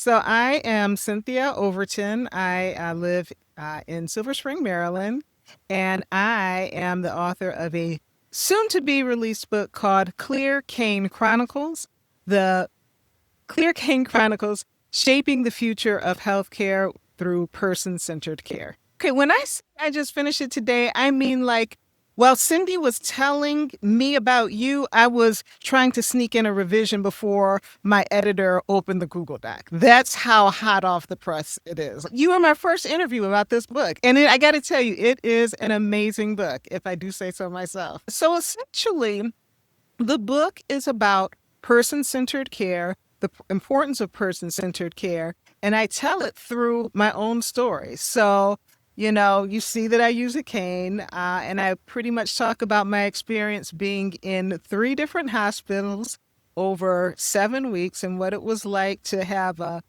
So I am Cynthia Overton. I live in Silver Spring, Maryland, and I am the author of a soon to be released book called Clear Cane Chronicles. The Clear Cane Chronicles Shaping the Future of Healthcare Through Person Centered Care. Okay, when I say I just finished it today, I mean like while Cindy was telling me about you, I was trying to sneak in a revision before my editor opened the Google Doc. That's how hot off the press it is. You were my first interview about this book. And I got to tell you, it is an amazing book, if I do say so myself. So essentially, the book is about person centered care, the importance of person centered care, and I tell it through my own story. So, you see that I use a cane, and I pretty much talk about my experience being in three different hospitals over 7 weeks and what it was like to have a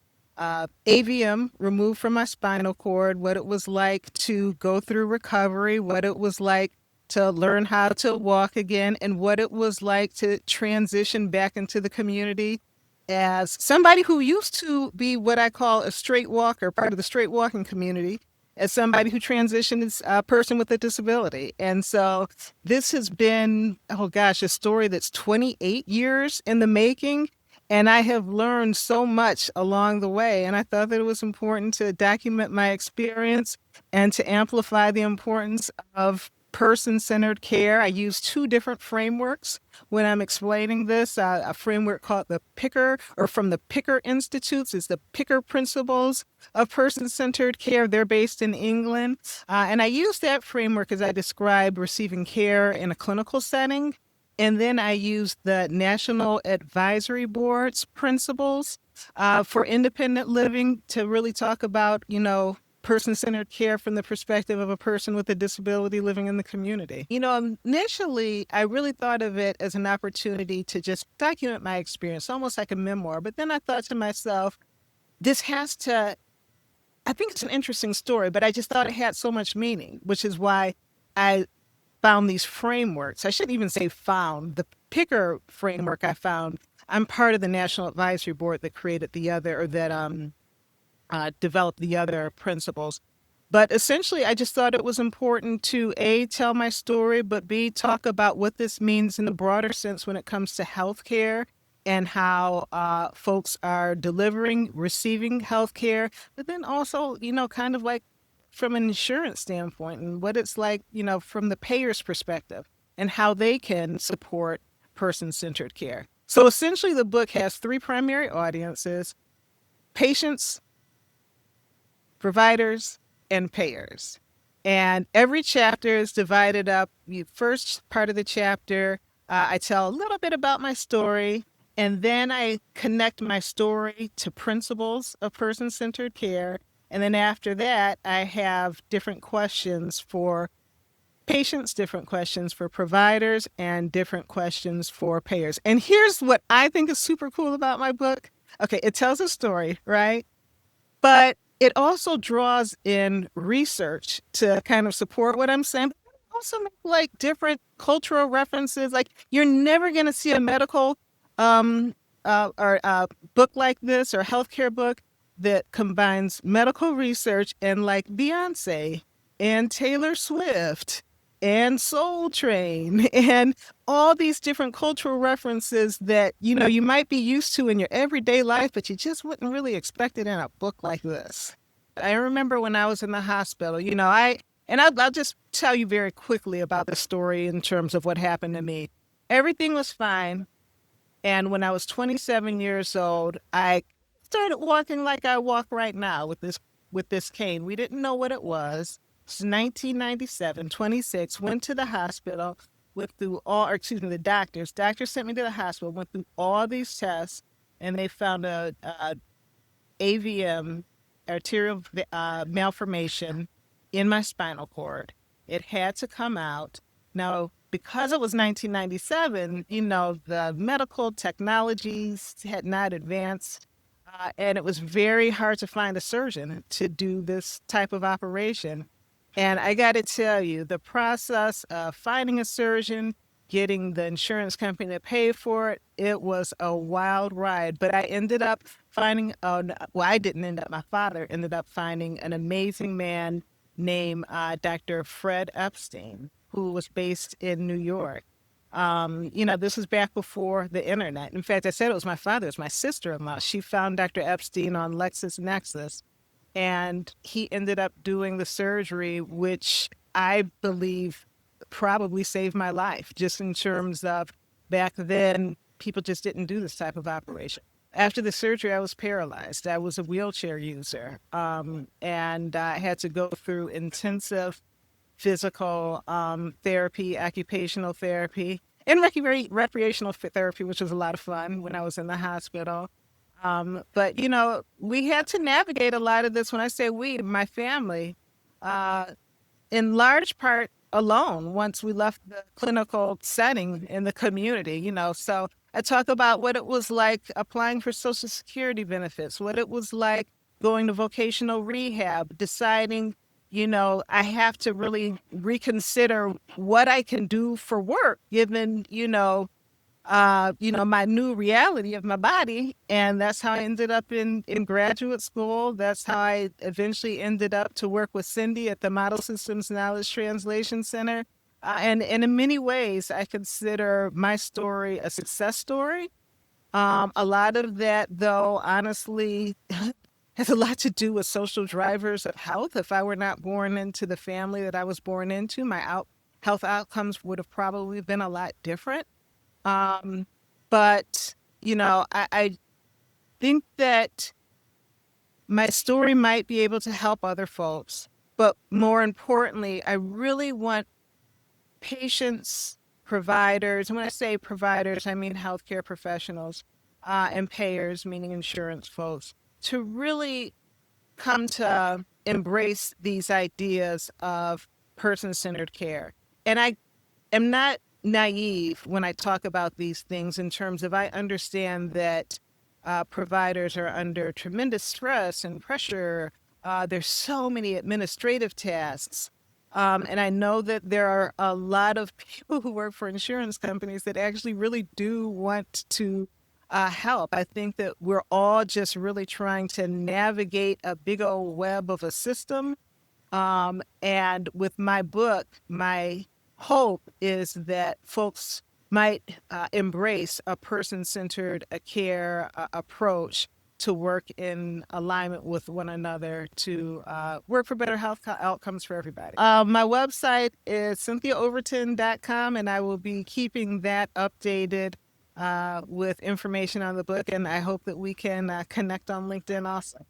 AVM removed from my spinal cord, what it was like to go through recovery, what it was like to learn how to walk again, and what it was like to transition back into the community as somebody who used to be what I call a straight walker, part of the straight walking community, as somebody who transitioned as a person with a disability. And so this has been, oh gosh, a story that's 28 years in the making. And I have learned so much along the way. And I thought that it was important to document my experience and to amplify the importance of person-centered care. I use two different frameworks when I'm explaining this. A framework called the Picker, or from the Picker Institutes, is the Picker Principles of Person-Centered Care. They're based in England. And I use that framework as I describe receiving care in a clinical setting. And then I use the National Advisory Board's principles for independent living to really talk about, person-centered care from the perspective of a person with a disability living in the community. Initially, I really thought of it as an opportunity to just document my experience, almost like a memoir. But then I thought to myself, this has to, I think it's an interesting story, but I just thought it had so much meaning, which is why I found these frameworks. I shouldn't even say found. The Picker framework I found, I'm part of the National Advisory Board that created the other, or that develop the other principles. But essentially, I just thought it was important to A, tell my story, but B, talk about what this means in the broader sense when it comes to healthcare and how folks are delivering, receiving healthcare, but then also, kind of like from an insurance standpoint and what it's like, from the payer's perspective and how they can support person-centered care. So essentially, the book has three primary audiences: patients, providers, and payers. And every chapter is divided up. The first part of the chapter, I tell a little bit about my story, and then I connect my story to principles of person centered care. And then after that, I have different questions for patients, different questions for providers, and different questions for payers. And here's what I think is super cool about my book. Okay, it tells a story, right? But it also draws in research to kind of support what I'm saying. But also make like different cultural references. Like you're never going to see a medical or book like this, or a healthcare book that combines medical research and like Beyonce and Taylor Swift and Soul Train and all these different cultural references that, you might be used to in your everyday life, but you just wouldn't really expect it in a book like this. I remember when I was in the hospital, I'll just tell you very quickly about the story in terms of what happened to me. Everything was fine. And when I was 27 years old, I started walking like I walk right now with this cane. We didn't know what it was. It's 1997, 26, went to the hospital, went through all, or excuse me, the doctors. Doctors sent me to the hospital, went through all these tests, and they found a AVM, arterial malformation, in my spinal cord. It had to come out. Now, because it was 1997, the medical technologies had not advanced, and it was very hard to find a surgeon to do this type of operation. And I got to tell you, the process of finding a surgeon, getting the insurance company to pay for it, it was a wild ride. But I ended up finding, oh, well, I didn't end up, my father ended up finding an amazing man named Dr. Fred Epstein, who was based in New York. This was back before the internet. In fact, I said it was my father, it was my sister-in-law. She found Dr. Epstein on LexisNexis, and he ended up doing the surgery, which I believe probably saved my life, just in terms of back then, people just didn't do this type of operation. After the surgery, I was paralyzed. I was a wheelchair user, and I had to go through intensive physical therapy, occupational therapy, and recreational therapy, which was a lot of fun when I was in the hospital. But, we had to navigate a lot of this. When I say we, my family, uh, in large part alone once we left the clinical setting in the community, So I talk about what it was like applying for Social Security benefits, what it was like going to vocational rehab, deciding, I have to really reconsider what I can do for work, given, my new reality of my body. And that's how I ended up in graduate school. That's how I eventually ended up to work with Cindy at the Model Systems Knowledge Translation Center. And in many ways, I consider my story a success story. A lot of that, though, honestly, has a lot to do with social drivers of health. If I were not born into the family that I was born into, my health outcomes would have probably been a lot different. Um, but, I think that my story might be able to help other folks. But more importantly, I really want patients, providers, and when I say providers, I mean healthcare professionals, and payers, meaning insurance folks, to really come to embrace these ideas of person-centered care. And I am not naive when I talk about these things in terms of I understand that providers are under tremendous stress and pressure. There's so many administrative tasks. And I know that there are a lot of people who work for insurance companies that actually really do want to help. I think that we're all just really trying to navigate a big old web of a system. And with my book, my hope is that folks might embrace a person-centered care approach to work in alignment with one another to work for better health outcomes for everybody. My website is cynthiaoverton.com, and I will be keeping that updated with information on the book, and I hope that we can connect on LinkedIn also.